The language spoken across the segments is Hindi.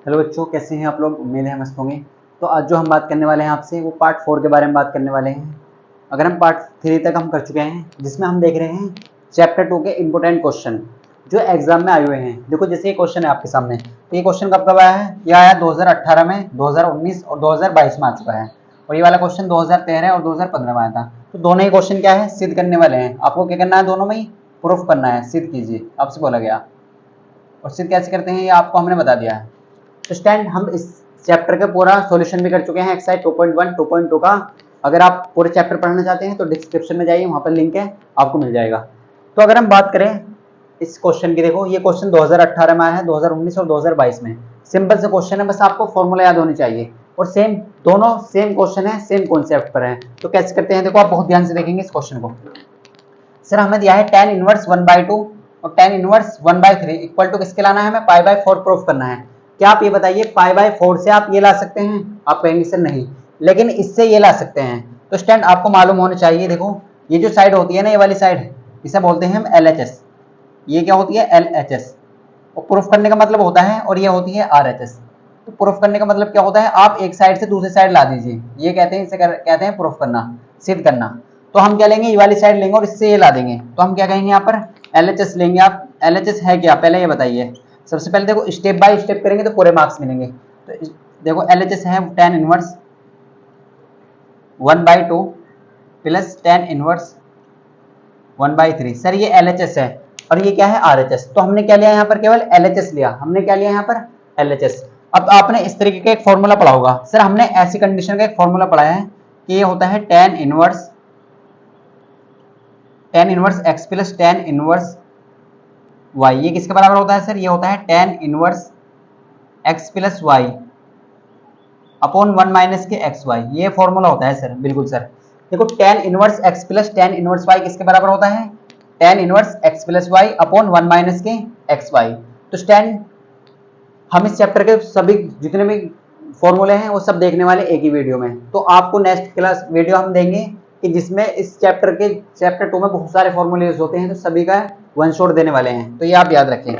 हेलो बच्चों, कैसे हैं आप लोग। उम्मीद है मस्त होंगे। तो आज जो हम बात करने वाले हैं आपसे वो पार्ट 4 के बारे में बात करने वाले हैं। अगर हम पार्ट 3 तक हम कर चुके हैं, जिसमें हम देख रहे हैं चैप्टर 2 के इंपॉर्टेंट क्वेश्चन जो एग्जाम में आए हुए हैं। देखो जैसे ये क्वेश्चन है आपके सामने, तो ये क्वेश्चन कब कब आया है? यह आया 2018 में, 2019 और 2022 में आ चुका है। और ये वाला क्वेश्चन 2013 और 2015 में आया था। तो दोनों ही क्वेश्चन क्या है, सिद्ध करने वाले हैं। आपको क्या करना है, दोनों में ही प्रूफ करना है, सिद्ध कीजिए आपसे बोला गया। और सिद्ध कैसे करते हैं ये आपको हमने बता दिया है। तो स्टैंड हम इस चैप्टर का पूरा सॉल्यूशन भी कर चुके हैं, एक्सरसाइज 2.1 2.2 का। अगर आप पूरे चैप्टर पढ़ना चाहते हैं तो डिस्क्रिप्शन में जाइए, वहां पर लिंक है, आपको मिल जाएगा। तो अगर हम बात करें इस क्वेश्चन की, देखो ये क्वेश्चन 2018 में आया है, 2019 और 2022 में। सिंपल से क्वेश्चन है, बस आपको फॉर्मूला याद होनी चाहिए। और सेम दोनों सेम क्वेश्चन है, सेम कॉन्सेप्ट पर है। तो कैसे करते हैं, देखो आप बहुत ध्यान से देखेंगे इस क्वेश्चन को। सर हमें दिया है tan इनवर्स 1/2 और tan इनवर्स 1/3 इक्वल टू किसके लाना है, हमें π/4 प्रूफ करना है। क्या आप ये बताइए, π/4 से आप ये ला सकते हैं? आप कहेंगे सर नहीं, लेकिन इससे ये ला सकते हैं। तो स्टैंड आपको मालूम होना चाहिए। देखो ये जो साइड होती है ना, ये वाली साइड, इसे बोलते हैं हम LHS। ये क्या होती है, LHS। और प्रूफ करने का मतलब होता है, और ये होती है RHS। तो प्रूफ करने का मतलब क्या होता है, आप एक साइड से दूसरी साइड ला दीजिए, ये कहते हैं, इसे कहते हैं प्रूफ करना, सिद्ध करना। तो हम क्या लेंगे, ये वाली साइड लेंगे और इससे ये ला देंगे। तो हम क्या कहेंगे, यहाँ पर LHS लेंगे। आप LHS है क्या, पहले ये बताइए। सबसे पहले देखो स्टेप बाय स्टेप करेंगे तो पूरे मार्क्स मिलेंगे। तो देखो LHS है tan inverse 1/2 plus tan inverse 1/3। Sir ये LHS है और ये क्या है, RHS। तो हमने क्या लिया यहाँ पर, केवल LHS लिया। हमने क्या लिया यहाँ पर, LHS। अब आपने इस तरीके का एक फॉर्मूला पढ़ा होगा। सर हमने ऐसी कंडीशन का एक फॉर्मूला पढ़ा है कि ये होता है tan inverse x plus tan inverse y। ये किसके बराबर होता है सर, ये होता है tan inverse x plus y upon 1 minus के xy। ये फॉर्मूला होता है सर, बिल्कुल सर। देखो tan inverse x plus tan inverse y किसके बराबर होता है, tan inverse x plus y upon 1 minus के xy। तो स्टैंड हम इस चैप्टर के सभी जितने भी फॉर्मूले हैं वो सब देखने वाले एक ही वीडियो में। तो आपको नेक्स्ट क्लास वीडियो हम देंगे कि जिसमें इस चैप्टर 2 में बहुत सारे फॉर्मूले यूज होते हैं, तो सभी का वन शॉट देने वाले हैं। तो ये आप याद रखें।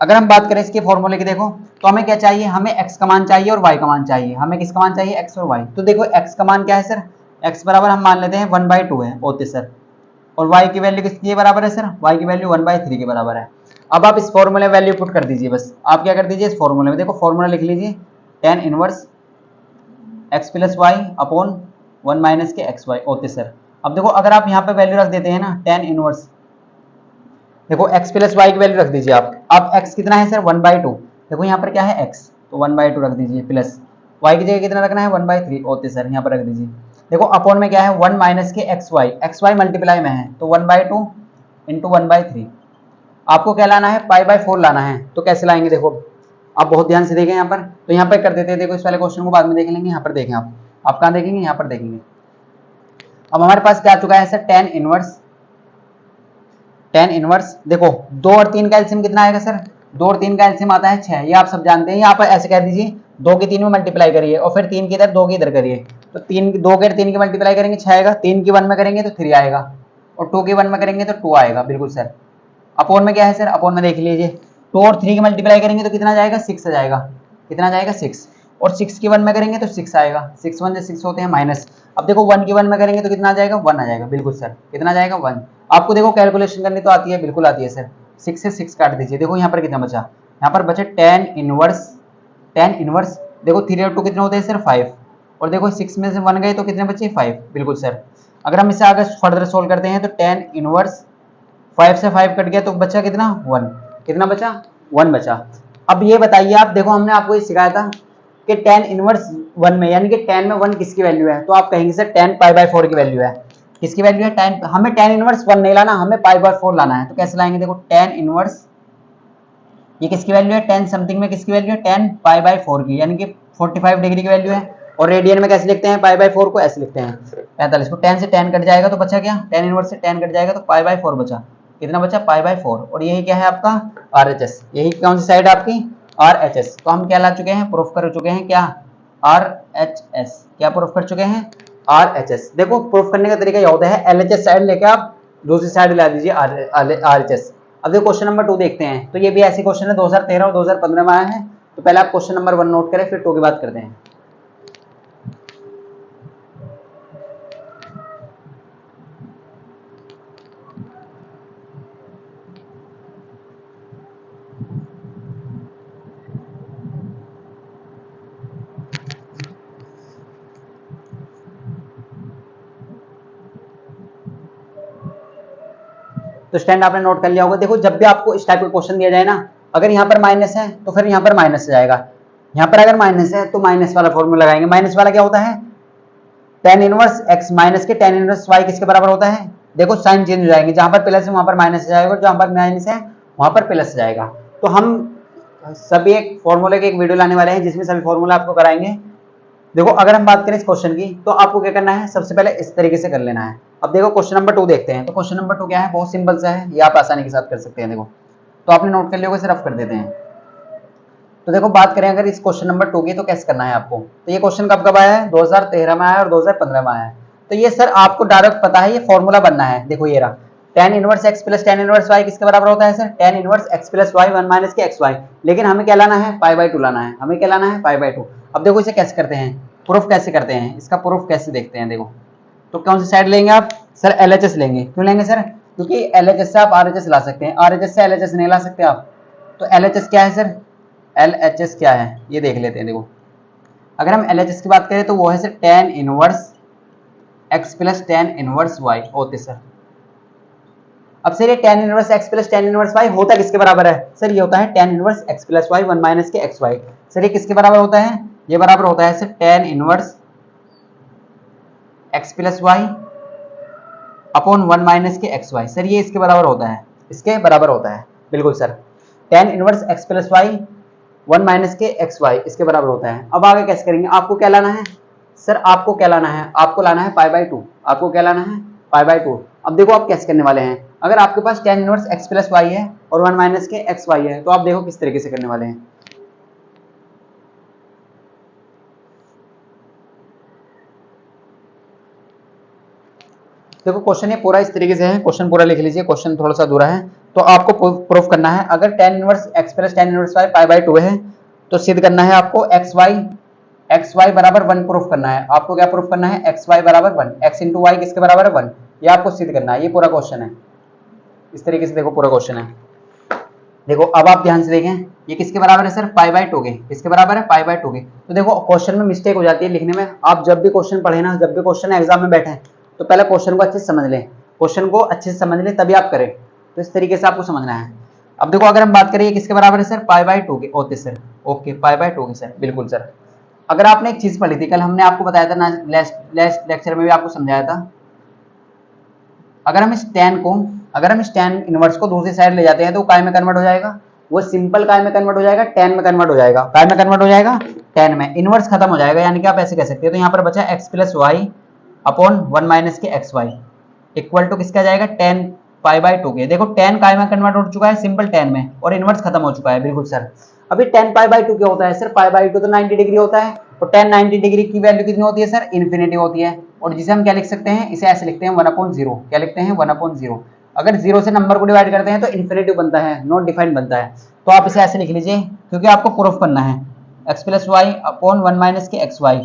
अगर हम बात करें इसके फॉर्मूले की, देखो तो हमें क्या चाहिए, हमें x का मान चाहिए और y का मान चाहिए। हमें किसका मान चाहिए, x और y। तो देखो x का मान क्या है सर, x बराबर हम मान लेते हैं 1/2 है होते सर। और y की वैल्यू किसके बराबर है सर, y की वैल्यू 1/3 के बराबर है। अब आप इस फॉर्मूले में वैल्यू पुट कर दीजिए। बस आप क्या कर दीजिए, इस फॉर्मूले में देखो फॉर्मूला लिख लीजिए, tan inverse x plus Y upon 1 minus के xy होते सर। अब देखो अगर आप यहाँ पे वैल्यू रख देते हैं ना, tan इनवर्स, देखो x प्लस वाई की वैल्यू रख दीजिए आप x कितना है सर, 1/2। देखो यहाँ पर क्या है x, तो 1/2 रख दीजिए, प्लस y की जगह कितना रखना है, 1/3 होते सर, यहाँ पर रख दीजिए। देखो अपॉन में क्या है, 1 माइनस के xy मल्टीप्लाई में है, तो 1/2 इंटू 1/3। आपको क्या लाना है, π/4 लाना है। तो कैसे लाएंगे, देखो आप बहुत ध्यान से देखें यहाँ पर। तो यहाँ पर कर देते हैं, देखो इस वाले क्वेश्चन को बाद में देख लेंगे। यहाँ पर देखें आप कहाँ देखेंगे, यहाँ पर देखेंगे। अब हमारे पास क्या आ चुका है सर, tan इनवर्स। देखो 2 और 3 का एलसीएम कितना आएगा सर, 2 और 3 का एलसीएम आता है 6। ये आप सब जानते हैं। यहाँ पर ऐसे कह दीजिए 2 की 3 में मल्टीप्लाई करिए और फिर 3 की इधर 2 की इधर करिए। तो 2 के 3 की मल्टीप्लाई करेंगे 6 आएगा, 3 की 1 में करेंगे तो 3 आएगा, और 2 की 1 में करेंगे तो 2 आएगा, बिल्कुल सर। अपोन में क्या है सर, अपोन में देख लीजिए 2 और 3 की मल्टीप्लाई करेंगे तो कितना जाएगा, 6 आ जाएगा। कितना जाएगा, 6। और 6 की 1 में करेंगे तो 6 आएगा, 6 1 से 6 होते हैं माइनस। अब देखो 1 की 1 में करेंगे तो कितना आ जाएगा, 1 आ जाएगा, बिल्कुल सर। कितना जाएगा, 1। आपको देखो कैलकुलेशन करनी तो आती है, बिल्कुल आती है सर। 6 से 6 काट दीजिए। देखो यहाँ पर कितना बचा, यहाँ पर बचे tan इनवर्स। देखो 3 और 2 कितने होते हैं सर, 5। और देखो 6 में से 1 गए तो कितने बचे, 5, बिल्कुल सर। अगर हम इसे आगे फर्दर सोल्व करते हैं तो tan इनवर्स 5 से 5 कट गया तो बचा कितना, 1। कितना बचा, 1 बचा। अब ये बताइए आप, देखो हमने आपको ये सिखाया था कि tan इनवर्स 1 में, यानी कि tan में 1 किसकी वैल्यू है, तो आप कहेंगे सर tan π/4 की वैल्यू है। किसकी वैल्यू है, tan। हमें tan इनवर्स 1 नहीं लाना, हमें π/4 लाना है। तो कैसे लाएंगे, देखो tan इनवर्स, ये किसकी वैल्यू है, tan समथिंग में किसकी वैल्यू है, tan π/4 की, यानी कि 45 डिग्री की वैल्यू है। और रेडियन में कैसे लिखते हैं, π/4 को ऐसे लिखते हैं 45 को। tan से tan कट जाएगा तो बचा क्या, tan इनवर्स से tan कट जाएगा तो π/4 बचा। कितना बचा, π/4। और यही क्या है आपका, RHS। यही कौन सी साइड आपकी, RHS। तो हम क्या ला चुके हैं, प्रूफ कर चुके हैं, क्या, RHS। क्या प्रूफ कर चुके हैं, RHS। देखो प्रूफ करने का तरीका यह होता है, LHS साइड लेके आप दूसरी साइड ला दीजिए, RHS। अब देखो क्वेश्चन नंबर 2 देखते हैं। तो ये भी ऐसे क्वेश्चन है, 2013 और 2015 में आया है। तो पहले आप क्वेश्चन नंबर 1 नोट करें, फिर 2 की बात करते हैं। तो स्टैंड आपने नोट कर लिया होगा। देखो जब भी आपको इस टाइप का क्वेश्चन दिया जाए ना, अगर यहाँ पर माइनस है तो फिर यहाँ पर माइनस से जाएगा, यहाँ पर अगर माइनस है तो माइनस वाला फॉर्मूला लगाएंगे। माइनस वाला क्या होता है, tan इनवर्स x माइनस के tan इनवर्स y किसके बराबर होता है। देखो साइन चेंज हो जाएंगे, जहां पर प्लस है वहां पर माइनस हो जाएगा, जहां पर माइनस है वहां पर प्लस हो जाएगा। तो हम सभी एक फॉर्मूले के एक वीडियो लाने वाले हैं जिसमें सभी फॉर्मूला आपको कराएंगे। देखो अगर हम बात करें इस क्वेश्चन की, तो आपको क्या करना है, सबसे पहले इस तरीके से कर लेना है। अब देखो क्वेश्चन नंबर 2 देखते हैं। तो क्वेश्चन नंबर 2 क्या है, बहुत सिंपल सा है, ये आप आसानी के साथ कर सकते हैं। देखो तो आपने नोट कर लिया होगा, सिर्फ कर देते हैं। तो देखो बात करें अगर इस क्वेश्चन नंबर 2 की, तो कैसे करना है आपको। तो ये क्वेश्चन कब आया है, 2013 में आया और 2015 में आया है। तो ये सर आपको डायरेक्ट पता है, ये फॉर्मूला बनना है। देखो ये रहा, tan inverse x plus tan inverse y किसके बराबर होता है sir, tan inverse x plus y 1 minus के xy। लेकिन हमें क्या लाना है, π/2 लाना है। हमें क्या लाना है, π/2। अब देखो इसे कैसे करते हैं, प्रूफ कैसे करते हैं, इसका प्रूफ कैसे देखते हैं। देखो तो कौन सी साइड लेंगे आप, सर LHS लेंगे। क्यों लेंगे सर, क्योंकि LHS से आप RHS ला सकते हैं, RHS से LHS नहीं ला सकते आप। तो LHS क्या है सर, LHS क्या है ये देख लेते हैं। देखो अगर हम LHS की बात करें तो वो है sir tan inverse x plus tan inverse y होते सर। अब सर ये tan inverse x plus tan inverse y होता किसके बराबर है, सर ये होता है tan inverse x plus y 1 minus के xy। सर ये किसके बराबर होता है, ये बराबर होता है sir tan inverse x plus y upon 1 minus के xy। सर ये इसके बराबर होता है, इसके बराबर होता है, बिल्कुल sir. tan inverse x plus y 1 minus के xy इसके बराबर होता है। अब आगे कैसे करेंगे, आपको क्या लाना है सर, आपको क्या लाना है, आपको लाना है π/2। आपको क्या लाना है, π/2। अब देखो आप कैसे करने वाले हैं, अगर आपके पास tan inverse x plus y है और 1 माइनस के xy है, तो आप देखो किस तरीके से करने वाले हैं। देखो क्वेश्चन ये पूरा इस तरीके से है, क्वेश्चन पूरा लिख लीजिए, क्वेश्चन थोड़ा सा अधूरा है। तो आपको प्रूफ करना है, अगर tan inverse x plus tan inverse y π/2 है, तो सिद्ध करना है आपको xy बराबर 1 प्रूफ करना है। आपको क्या प्रूफ करना है, xy बराबर 1, x इंटू वाई किसके बराबर है 1, ये आपको सिद्ध करना है। ये पूरा क्वेश्चन है, इस तरीके से देखो पूरा क्वेश्चन है। देखो अब आप ध्यान से देखें, ये किसके बराबर है सर, π/2 के। किसके बराबर है, π/2 के। तो देखो क्वेश्चन में मिस्टेक हो जाती है लिखने में। आप जब भी क्वेश्चन पढ़े ना, जब भी क्वेश्चन एग्जाम में बैठे तो पहले क्वेश्चन को अच्छे से समझ लें, क्वेश्चन को अच्छे से समझ लें तभी आप करें। तो इस तरीके से आपको समझना है। अब देखो अगर हम बात करें ये किसके बराबर है सर, π/2 के होते सर। ओके π/2 के सर, बिल्कुल सर। अगर आपने एक चीज पढ़ी थी कल, हमने आपको बताया था ना, लास्ट लेक्चर में भी आपको समझाया था, अगर हम इस tan इनवर्स को दूसरी साइड ले जाते हैं तो काय में कन्वर्ट हो जाएगा, वो सिंपल काय में कन्वर्ट हो जाएगा, tan में कन्वर्ट हो जाएगा। काय में कन्वर्ट हो जाएगा, tan में। इनवर्स खत्म हो जाएगा, यानी कि आप ऐसे कह सकते हो। तो यहाँ पर बचा x plus Y upon 1 minus के xy इक्वल टू किसका जाएगा, tan π/2 के। देखो tan काय में कन्वर्ट हो चुका है, सिंपल tan में, और इनवर्स खत्म हो चुका है, बिल्कुल सर। अभी tan π/2 क्या होता है सर, π/2 तो 90 डिग्री होता है, और tan 90 डिग्री की वैल्यू कितनी होती है सर, इन्फिनिटी होती है। और जिसे हम क्या लिख सकते हैं, इसे ऐसे लिखते हैं 1/0। क्या लिखते हैं, 1/0। अगर 0 से नंबर को डिवाइड करते हैं तो इन्फिनिटी बनता है, नॉट डिफाइंड बनता है। तो आप इसे ऐसे लिख लीजिए, क्योंकि आपको प्रूफ करना है x plus Y upon 1 minus के xy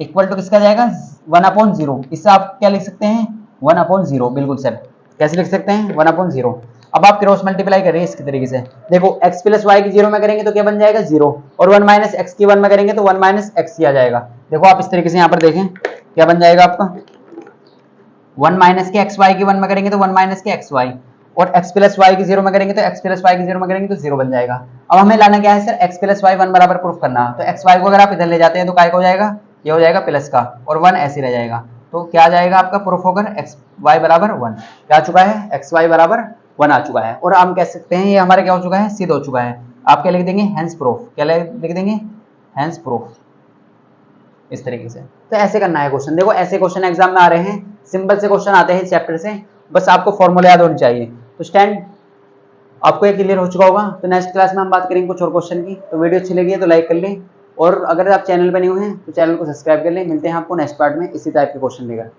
इक्वल टू किसका जाएगा, 1/0। इससे आप क्या लिख सकते हैं, 1/0, बिल्कुल सर। कैसे लिख सकते हैं, 1/0। अब आप क्रॉस मल्टीप्लाई करिए इसके तरीके से। देखो x प्लस वाई की 0 में करेंगे तो क्या बन जाएगा, 0, और 1 माइनस एक्स की 1 में करेंगे तो 1 माइनस एक्स आ जाएगा। देखो आप इस तरीके से यहाँ पर देखें क्या बन जाएगा आपका, 1 माइनस के xy की 1 में करेंगे तो 1 माइनस के xy, और x प्लस वाई की 0 में करेंगे तो x प्लस वाई की 0 में करेंगे तो 0 बन जाएगा। अब हमें लाना क्या है सर, x प्लस वाई 1 बराबर प्रूफ करना। तो xy को अगर आप इधर ले जाते हैं तो काय को हो जाएगा, ये हो जाएगा प्लस का, और 1 ऐसे रह जाएगा। तो क्या आ जाएगा आपका प्रूफ होकर xy बराबर 1। क्या आ चुका है, xy बराबर 1 आ चुका है। और हम कह सकते हैं ये हमारा क्या हो चुका है, सिद्ध हो चुका है। आप क्या लिख देंगे, हेंस प्रूफ। क्या लिख देंगे, हेंस प्रूफ, इस तरीके से। तो ऐसे करना है क्वेश्चन। देखो ऐसे क्वेश्चन एग्जाम में आ रहे हैं, सिंपल से क्वेश्चन आते हैं चैप्टर से, बस आपको फॉर्मूला याद होने चाहिए। तो स्टैंड आपको ये क्लियर हो चुका होगा। तो नेक्स्ट क्लास में हम बात करेंगे कुछ और क्वेश्चन की। तो वीडियो अच्छी लगी है तो लाइक कर लें, और अगर आप चैनल पर न्यू हैं तो चैनल को सब्सक्राइब कर लें। मिलते हैं आपको नेक्स्ट पार्ट में इसी टाइप के क्वेश्चन लेकर।